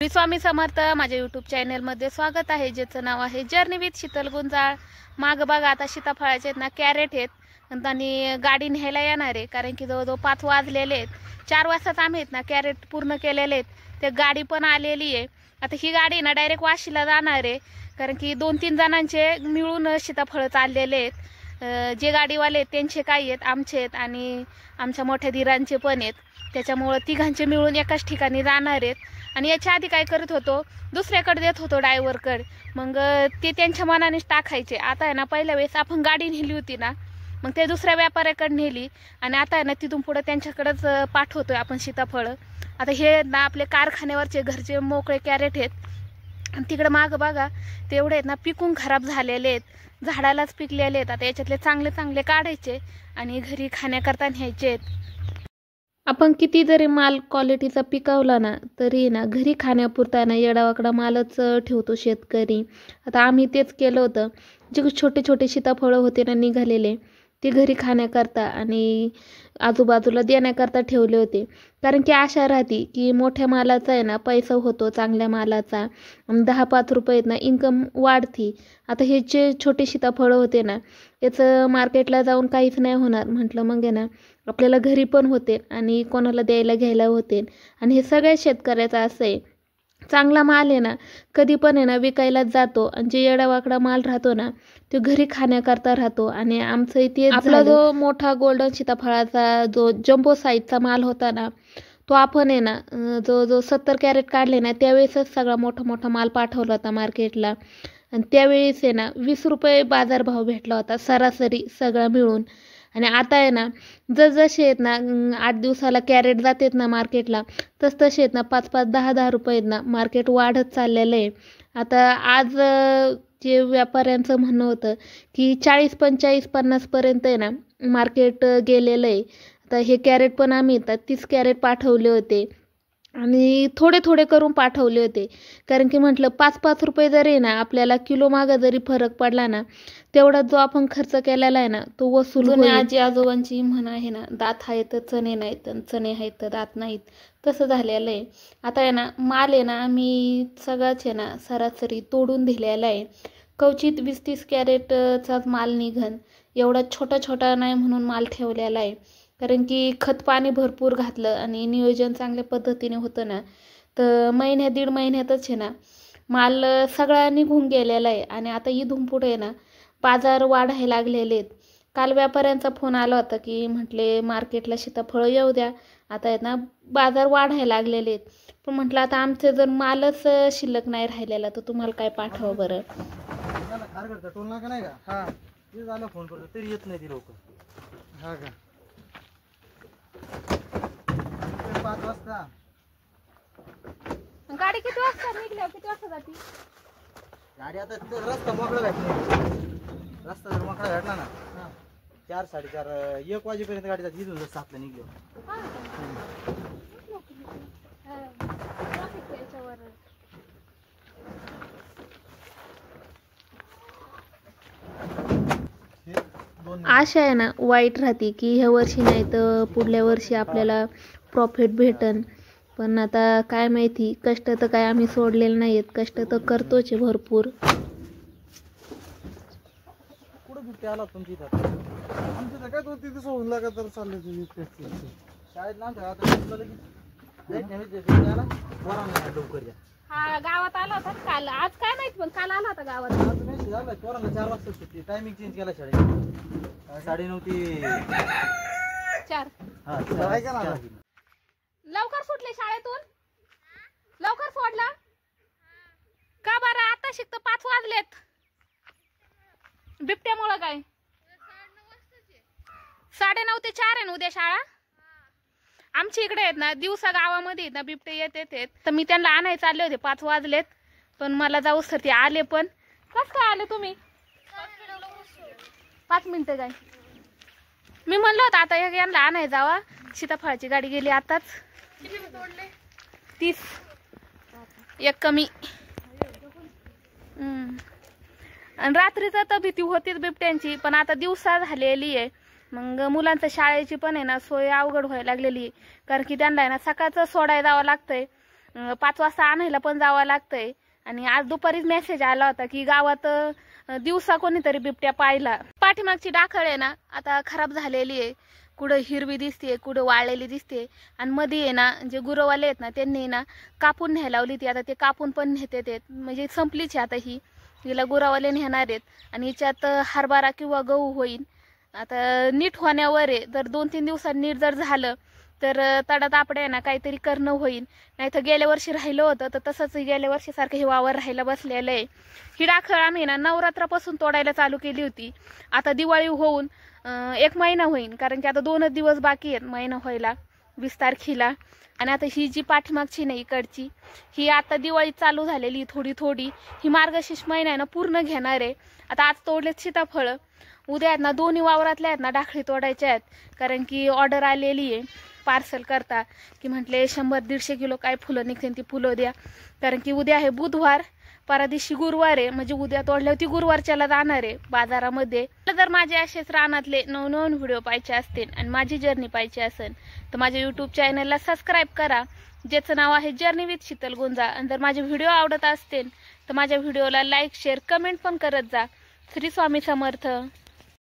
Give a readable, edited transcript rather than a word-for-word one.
मी स्वामी समर्थ माझ्या यूट्यूब चॅनलमध्ये स्वागत आहे, ज्याचं नाव आहे जर्नी विथ शीतल गुंजाळ। माग बघा आता सीताफळाचे आहेत ना कॅरेट आहेत आणि गाडी न्यायला येणार आहे, कारण की जवळजवळ 5 वाजलेले आहेत। 4 वाजताच आम्ही आहेत ना कॅरेट पूर्ण केलेले आहेत। ते गाडी पण आलेली आहे। आता ही गाडी ना डायरेक्ट वाशीला जाणार आहे, कारण की 2-3 जणांचे मिळून सीताफळ चाललेले आहेत। जे गाडीवाले आहेत त्यांचे काही आहेत, आमचे आहेत आणि आमच्या मोठ्या धीरांचे पण आहेत। त्याच्यामुळे तिघांचे मिळून एकाच ठिकाणी जाणार आहेत। आणि याच्या आधी काय करत होतो, दुसऱ्याकडे देत होतो ड्रायव्हरकडे, मग ते त्यांच्या मनानेच टाकायचे। आता आहे ना पहिल्या वेळेस आपण गाडी नेली होती ना, मग ते दुसऱ्या व्यापाऱ्याकडे नेली आणि आता आहे ना तिथून पुढे त्यांच्याकडेच पाठवतोय आपण सीताफळ। आता हे ना आपले कारखान्यावरचे घरचे मोकळे कॅरेट आहेत आणि तिकडे मागं बघा तेवढे आहेत ना पिकून खराब झालेले आहेत, झाडालाच पिकलेले आहेत। आता याच्यातले चांगले चांगले काढायचे आणि घरी खाण्याकरता न्यायचे आहेत। आपण किती जरी माल क्वालिटीचा पिकवला ना तरी ना घरी खाण्यापुरता ना येडावाकडा मालच ठेवतो शेतकरी। आता आम्ही तेच केलं होतं। जे छोटे छोटे सीताफळ होते ना निघालेले, ते घरी खाण्याकरता आणि आजूबाजूला देण्याकरता ठेवले होते, कारण की आशा राहते की मोठ्या मालाचा आहे ना पैसा होतो, चांगल्या मालाचा 10-5 रुपये ना इन्कम वाढती। आता हे जे छोटे सीताफळ होते ना याचं मार्केटला जाऊन काहीच नाही होणार म्हटलं, मग आहे ना आपल्याला घरी पण होते आणि कोणाला द्यायला घ्यायला होते। आणि हे सगळ्या शेतकऱ्याचं असं आहे, चांगला माल आहे ना कधी पण आहे ना विकायलाच जातो आणि जे येडावाकडा माल राहतो ना तो घरी खाण्याकरता राहतो। आणि आमचं इथे आपला जो मोठा गोल्डन सीताफळाचा जो जम्बो साईजचा माल होता ना, तो आपण आहे ना जो 70 कॅरेट काढले ना त्यावेळेसच सगळा मोठा माल पाठवला होता मार्केटला। आणि त्यावेळेस आहे ना 20 रुपये बाजारभाव भेटला होता सरासरी सगळं मिळून। आणि आता आहे ना जसजसे आहेत ना 8 दिवसाला कॅरेट जातात ना मार्केटला, तसे आहेत ना 5-5, 10-10 रुपये आहेत ना मार्केट वाढत चाललेलं आहे। आता आज जे व्यापाऱ्यांचं म्हणणं होतं की 40, 45, 50 पर्यंत आहे ना मार्केट गेलेलं आहे। आता हे कॅरेट पण आम्ही 30 कॅरेट पाठवले होते आणि थोडे थोडे करून पाठवले होते, कारण की म्हटलं 5-5 रुपये जरी ना आपल्याला किलो मागं जरी फरक पडला ना, तेवढा जो आपण खर्च केलेला आहे ना तो वसूल होईल। आजी आजोबांची म्हण आहे ना, दात आहेत तर चणे नाहीत, चणे आहेत तर दात नाहीत, तसं झालेलं आहे। आता आहे ना माल आहे ना आम्ही सगळाच आहे ना सरासरी तोडून दिलेला आहे। कवचित 20-30 कॅरेटचाच माल निघन, एवढा छोटा नाही म्हणून माल ठेवलेला आहे। कारण की खत पाणी भरपूर घातलं आणि नियोजन चांगल्या पद्धतीने होतं ना, तर 1-1.5 महिन्यातच आहे ना माल सगळा निघून गेलेला आहे। आणि आता इथून पुढे आहे ना बाजार वाढायला लागलेले आहेत। काल व्यापाऱ्यांचा फोन आला होता की म्हटले मार्केटला सीताफळ येऊ द्या, आता आहेत ना बाजार वाढायला लागलेले आहेत। पण म्हटलं आता आमचे जर मालच शिल्लक नाही राहिलेला तर तुम्हाला काय पाठवा बरं। फोन करतो तरी येत नाही ती लोक। हा का 5 वाजता गाडी किती वाजता निघल्या, किती वाजता जाती गाडी? आता रस्ता मोकळा भेटला, रस्ता जर मोकळा भेटला ना 4-4:30 1 वाजेपर्यंत गाडी जाते। इथून जर 7ला निघलो आशा आहे ना वाईट राहते की ह्या वर्षी नाही तर पुढल्या वर्षी आपल्याला प्रॉफिट भेटन। पण आता काय माहिती, कष्ट तर काय आम्ही सोडलेले नाहीत, कष्ट तर करतोच आहे भरपूर। कुठं बिबटे आला तुमची इथं? आमच्या तर काय 2-3 दिवस होऊन लागा तर चालले तुम्ही शाळेत ना आता लवकर या। हा गावात आला होता काल, आज काय माहिती पण काल आला होता गावात। आज मेसेज आला पोरांना 4 वाजता सुट्टी, टायमिंग चेंज केला शाळेत, 9:30 ते 4। हा काय केला लवकर सुटले शाळेतून, लवकर सोडला का बरं? आता शिकतो 5 वाजलेत बिबट्यामुळं काय? 9:30 ते 4 आहे ना उद्या शाळा। आमच्या इकडे आहेत ना दिवसा गावामध्ये ना बिबटे येतात, तर मी त्यांना आणायला चालले होते, 5 वाजलेत पण मला जाऊस तर ते आले। पण कस काय आले तुम्ही? 5 मिनिटं काय मी म्हणलं होतं आता यांना आणायला जावा, सीताफळाची गाडी गेली आताच। 30 एक कमी। आणि रात्रीचा तर भीती होतीच बिबट्यांची, पण आता दिवसा झालेली आहे। मग मुलांच्या शाळेची पण आहे ना सोय अवघड व्हायला लागलेली, कारण की त्यांना आहे ना सकाळचं सोडायला जावं लागतंय 5 वाजता आणायला पण जावं लागतंय. आणि आज दुपारीच मेसेज आला होता की गावात दिवसा कोणीतरी बिबट्या पाहिला. पाठीमागची डाखळ आहे ना आता खराब झालेली आहे, कुठं हिरवी दिसते, कुठं वाळलेली दिसते. आणि मध्ये आहे ना जे गुरवाले आहेत ना त्यांनी ना कापून न्यायला लावली ती, आता ते कापून पण नेते, म्हणजे संपलीच आता ही. हिला गुरावाले नेणार आहेत आणि हिच्यात हरभरा किंवा गहू होईल. आता नीट होण्यावर आहे, जर 2-3 दिवसात नीट जर झालं तर तडात आपडे ना काहीतरी करणं होईल. नाही तर गेल्या वर्षी राहिलं होतं तर तसंच गेल्या वर्षीसारखं हे वावर राहायला बसलेलं आहे. ही डाखळ आम्ही ना नवरात्रापासून तोडायला चालू केली होती. आता दिवाळी होऊन 1 महिना होईल, कारण की आता 2च दिवस बाकी आहेत महिना व्हायला, 20 तारखेला. आणि आता ही जी पाठीमागची नाही इकडची, ही आता दिवाळी चालू झालेली थोडी थोडी. ही मार्गशीर्ष महिना आहे ना पूर्ण घेणार आहे. आता आज तोडलेत सीताफळं, उद्या आहेत ना दोन्ही वावरातल्या आहेत ना डाखळी तोडायच्या आहेत, कारण की ऑर्डर आलेली आहे पार्सल करता की म्हटले 100-150 किलो काय फुलं निघतील ती फुलं द्या. कारण की उद्या आहे बुधवार, परदिवशी गुरुवार आहे, म्हणजे उद्या तोडल्यावर ती गुरुवारच्याला जाणार आहे बाजारामध्ये. जर माझे असेच रानातले नवनवीन व्हिडिओ पाहायचे असतील आणि माझी जर्नी पाहायची असेल तर माझ्या यूट्यूब चॅनलला सबस्क्राईब करा, ज्याचं नाव आहे जर्नी विथ शीतल गुंजाळ. आणि जर माझे व्हिडिओ आवडत असतील तर माझ्या व्हिडिओला लाईक, शेअर, कमेंट पण करत जा. श्री स्वामी समर्थ.